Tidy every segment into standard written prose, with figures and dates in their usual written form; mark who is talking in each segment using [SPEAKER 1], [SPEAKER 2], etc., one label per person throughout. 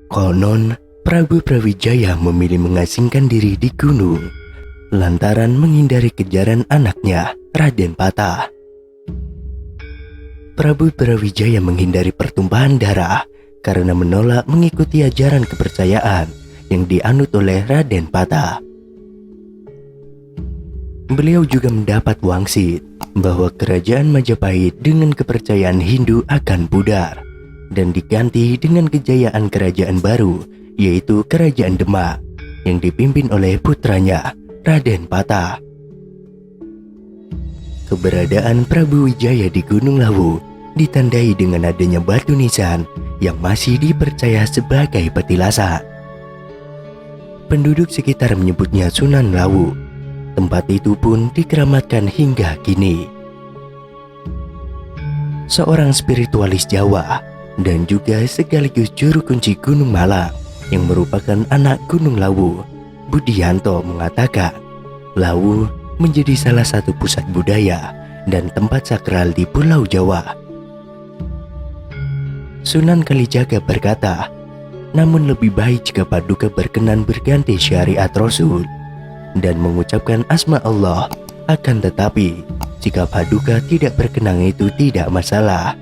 [SPEAKER 1] Konon, Prabu Brawijaya memilih mengasingkan diri di gunung lantaran menghindari kejaran anaknya, Raden Patah. Prabu Brawijaya menghindari pertumpahan darah karena menolak mengikuti ajaran kepercayaan yang dianut oleh Raden Patah. Beliau juga mendapat wangsit bahwa kerajaan Majapahit dengan kepercayaan Hindu akan pudar dan diganti dengan kejayaan kerajaan baru, yaitu Kerajaan Demak yang dipimpin oleh putranya, Raden Patah. Keberadaan Prabu Wijaya di Gunung Lawu ditandai dengan adanya batu nisan yang masih dipercaya sebagai petilasan. Penduduk sekitar menyebutnya Sunan Lawu. Tempat itu pun dikeramatkan hingga kini. Seorang spiritualis Jawa dan juga sekaligus juru kunci Gunung Malang yang merupakan anak Gunung Lawu, Budianto, mengatakan Lawu menjadi salah satu pusat budaya dan tempat sakral di Pulau Jawa. Sunan Kalijaga berkata, namun lebih baik jika Paduka berkenan berganti syariat Rasul dan mengucapkan asma Allah, akan tetapi jika Paduka tidak berkenan itu tidak masalah.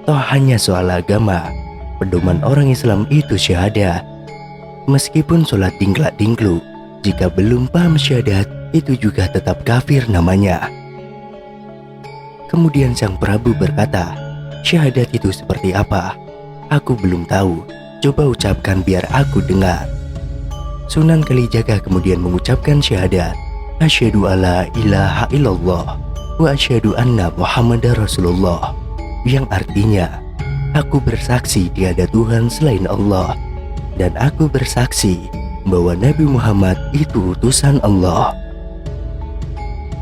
[SPEAKER 1] Toh hanya soal agama, pedoman orang Islam itu syahadat. Meskipun sholat dingklak-dingkluk, jika belum paham syahadat itu juga tetap kafir namanya. Kemudian sang Prabu berkata, syahadat itu seperti apa? Aku belum tahu, coba ucapkan biar aku dengar. Sunan Kalijaga kemudian mengucapkan syahadat, asyhadu alla ilaha illallah wa asyhadu anna Muhammadar Rasulullah, yang artinya, aku bersaksi tiada Tuhan selain Allah dan aku bersaksi bahwa Nabi Muhammad itu utusan Allah.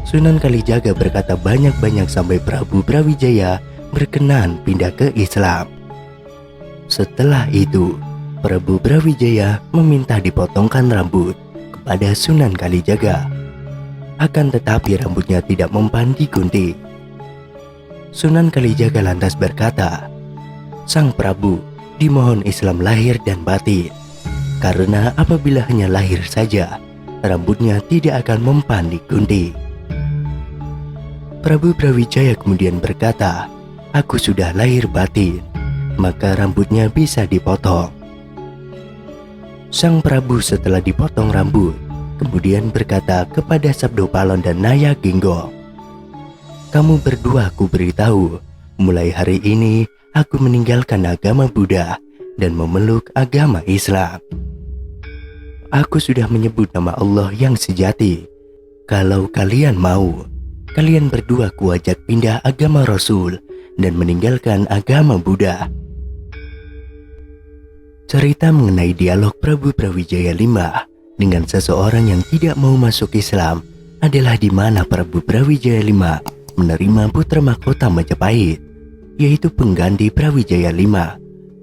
[SPEAKER 1] Sunan Kalijaga berkata banyak-banyak sampai Prabu Brawijaya berkenan pindah ke Islam. Setelah itu, Prabu Brawijaya meminta dipotongkan rambut kepada Sunan Kalijaga. Akan tetapi rambutnya tidak mempan digunting. Sunan Kalijaga lantas berkata, sang Prabu, dimohon Islam lahir dan batin, karena apabila hanya lahir saja, rambutnya tidak akan mempan digunting. Prabu Brawijaya kemudian berkata, aku sudah lahir batin, maka rambutnya bisa dipotong. Sang Prabu setelah dipotong rambut, kemudian berkata kepada Sabdopalon dan Naya Genggong, kamu berdua aku beritahu, mulai hari ini aku meninggalkan agama Buddha dan memeluk agama Islam. Aku sudah menyebut nama Allah yang sejati. Kalau kalian mau, kalian berdua kuajak pindah agama Rasul dan meninggalkan agama Buddha. Cerita mengenai dialog Prabu Brawijaya V dengan seseorang yang tidak mau masuk Islam adalah di mana Prabu Brawijaya V menerima putra mahkota Majapahit, yaitu pengganti Brawijaya V,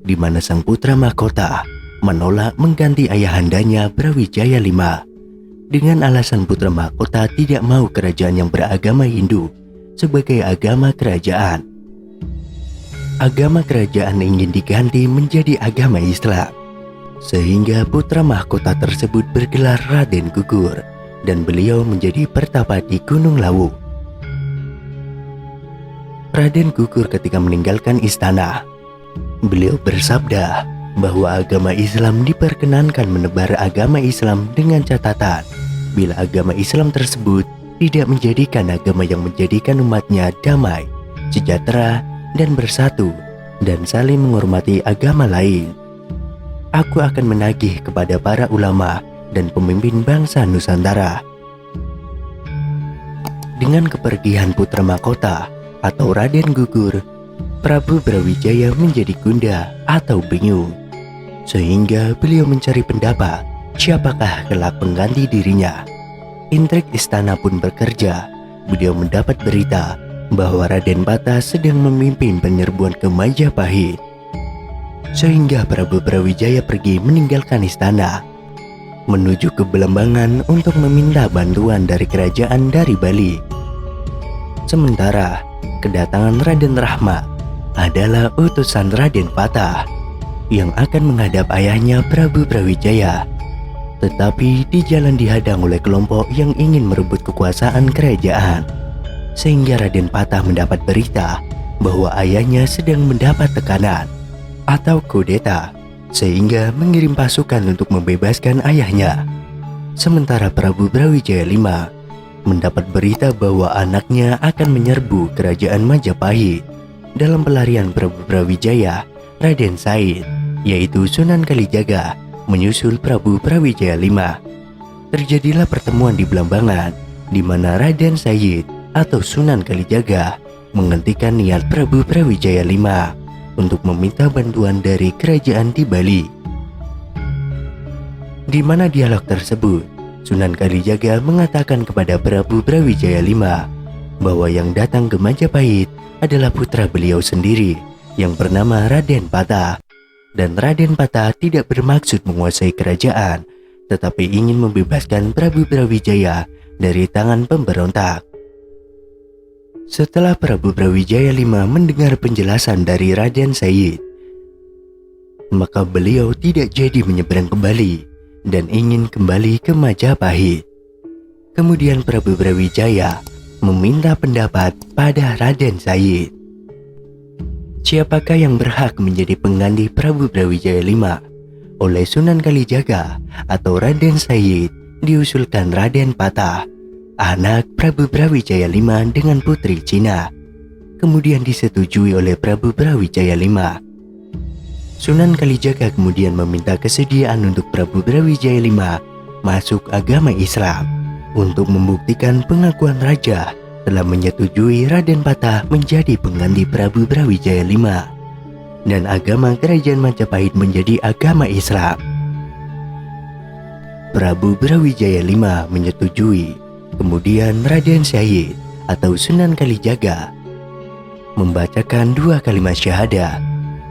[SPEAKER 1] di mana sang putra mahkota menolak mengganti ayahandanya Brawijaya V dengan alasan putra mahkota tidak mau kerajaan yang beragama Hindu sebagai agama kerajaan. Agama kerajaan ingin diganti menjadi agama Islam, sehingga putra mahkota tersebut bergelar Raden Gugur dan beliau menjadi pertapa di Gunung Lawu. Raden Gugur ketika meninggalkan istana, beliau bersabda bahwa agama Islam diperkenankan menebar agama Islam dengan catatan bila agama Islam tersebut tidak menjadikan agama yang menjadikan umatnya damai, sejahtera, dan bersatu, dan saling menghormati agama lain. Aku akan menagih kepada para ulama dan pemimpin bangsa Nusantara. Dengan kepergian putra mahkota atau Raden Gugur, Prabu Brawijaya menjadi gundah atau bingung, sehingga beliau mencari pendapat siapakah kelak pengganti dirinya. Intrik istana pun bekerja. Beliau mendapat berita bahwa Raden Patah sedang memimpin penyerbuan ke Majapahit, sehingga Prabu Brawijaya pergi meninggalkan istana menuju ke Belambangan untuk meminta bantuan dari kerajaan dari Bali. Sementara kedatangan Raden Rahmat adalah utusan Raden Patah. yang akan menghadap ayahnya Prabu Brawijaya. Tetapi di jalan dihadang oleh kelompok yang ingin merebut kekuasaan kerajaan, sehingga Raden Patah mendapat berita bahwa ayahnya sedang mendapat tekanan atau kudeta, sehingga mengirim pasukan untuk membebaskan ayahnya. Sementara Prabu Brawijaya V mendapat berita bahwa anaknya akan menyerbu kerajaan Majapahit. Dalam pelarian Prabu Brawijaya, Raden Said, yaitu Sunan Kalijaga, menyusul Prabu Brawijaya V. Terjadilah pertemuan di Blambangan, di mana Raden Said atau Sunan Kalijaga menghentikan niat Prabu Brawijaya V untuk meminta bantuan dari kerajaan di Bali. Di mana dialog tersebut, Sunan Kalijaga mengatakan kepada Prabu Brawijaya V bahwa yang datang ke Majapahit adalah putra beliau sendiri yang bernama Raden Patah. Dan Raden Patah tidak bermaksud menguasai kerajaan, tetapi ingin membebaskan Prabu Brawijaya dari tangan pemberontak. Setelah Prabu Brawijaya V mendengar penjelasan dari Raden Said, maka beliau tidak jadi menyeberang ke Bali dan ingin kembali ke Majapahit. Kemudian Prabu Brawijaya meminta pendapat pada Raden Said. Siapakah yang berhak menjadi pengganti Prabu Brawijaya V? Oleh Sunan Kalijaga atau Raden Said diusulkan Raden Patah, anak Prabu Brawijaya V dengan putri Cina. Kemudian disetujui oleh Prabu Brawijaya V. Sunan Kalijaga kemudian meminta kesediaan untuk Prabu Brawijaya V masuk agama Islam untuk membuktikan pengakuan raja telah menyetujui Raden Patah menjadi pengganti Prabu Brawijaya V dan agama kerajaan Majapahit menjadi agama Islam. Prabu Brawijaya V menyetujui. Kemudian Raden Said atau Sunan Kalijaga membacakan 2 kalimat syahadat.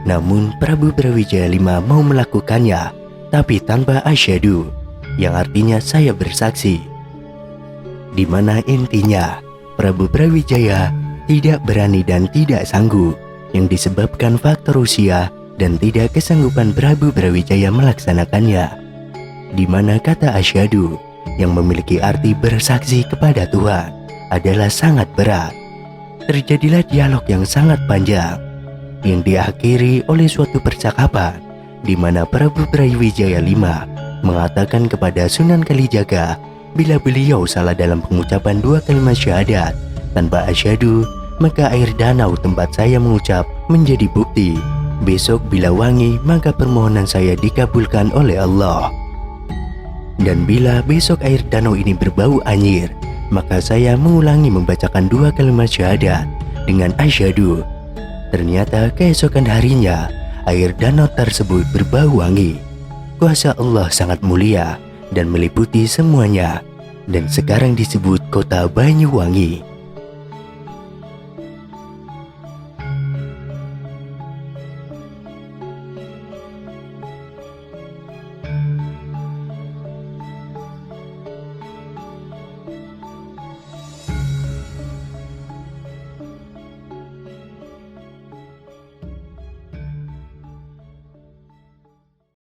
[SPEAKER 1] Namun Prabu Brawijaya V mau melakukannya tapi tanpa asyhadu, yang artinya saya bersaksi, di mana intinya Prabu Brawijaya tidak berani dan tidak sanggup, yang disebabkan faktor usia dan tidak kesanggupan Prabu Brawijaya melaksanakannya, di mana kata asyhadu yang memiliki arti bersaksi kepada Tuhan adalah sangat berat. Terjadilah dialog yang sangat panjang yang diakhiri oleh suatu percakapan di mana Prabu Brawijaya V mengatakan kepada Sunan Kalijaga bila beliau salah dalam pengucapan 2 kalimat syahadat tanpa asyhadu, maka air danau tempat saya mengucap menjadi bukti. Besok bila wangi, maka permohonan saya dikabulkan oleh Allah. Dan bila besok air danau ini berbau anyir, maka saya mengulangi membacakan 2 kalimat syahadat dengan asyhadu. Ternyata keesokan harinya, air danau tersebut berbau wangi. Kuasa Allah sangat mulia dan meliputi semuanya, dan sekarang disebut kota Banyuwangi.